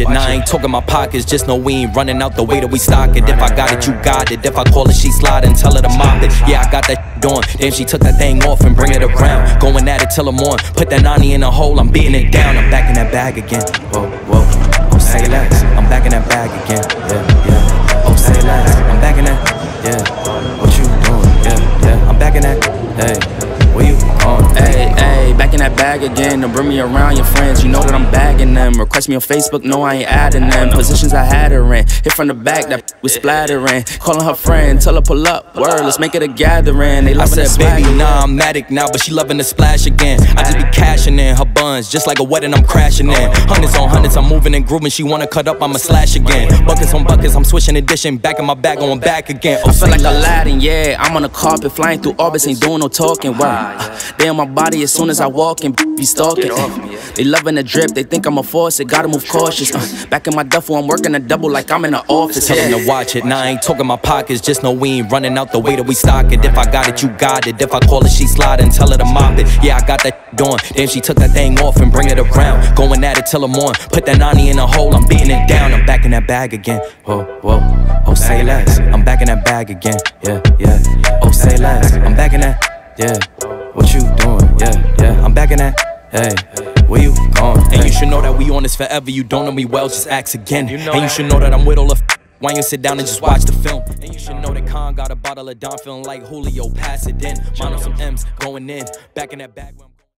it. Now I ain't talking my pockets, just know we ain't running out the way that we stock it. If I got it, you got it. If I call it, she slide and tell her to mop it. Yeah, I got that on. Damn, she took that thing off and bring it around. Going at it till I'm on. Put that 90 in a hole, I'm beating it down. I'm back in that bag again. Whoa, whoa. Oh, say less. I'm back in that bag again. Yeah, yeah. Oh, say less. I'm back in that. Yeah. What you doing? Yeah, yeah. I'm back in that. Hey, where you on? Hey, hey, back in that bag again. Don't bring me around your friends. You know that I'm bagging them. Request me on Facebook. No, I ain't adding them. Positions I had her in. Hit from the back, that was splattering. Calling her friend, tell her pull up. Word, let's make it a gathering. They I loving said, that baby, nah, I'm Matic now, but she loving the splash again. I just be cashing in her buns, just like a wedding, I'm crashing in. Hundreds on hundreds, I'm moving and grooving. She wanna cut up, I'ma slash again. Buckets on buckets, I'm switching and dishing. Back in my bag, going back again. Oh, I feel like Aladdin, yeah. I'm on the carpet, flying through orbits, ain't doing no talking. Wow. They on my body as soon as I walk and be stalking. They loving the drip, they think I'm a force, it gotta move cautious. Back in my duffel, I'm working a double like I'm in the office. Tell them to watch it. Now I ain't talking my pockets, just know we ain't running out the way that we stock it. If I got it, you got it. If I call it, she slide and tell her to mop it. Yeah, I got that on. Damn, she took that thing off and bring it around. Going at it till I'm on. Put that 90 in a hole, I'm beating it down. I'm back in that bag again. Whoa, whoa. Oh, say less. I'm back in that bag again. Yeah, yeah. Oh, say less. I'm back in that. Yeah. What you doing? Yeah, yeah. I'm back in that. Hey, where you going? And you should know that we on this forever. You don't know me well, just ask again. And you should know that I'm with all the why you sit down and just watch the film? And you should know that Khan got a bottle of Don feeling like Julio, pass it in. Mine on some M's, going in. Back in that bag.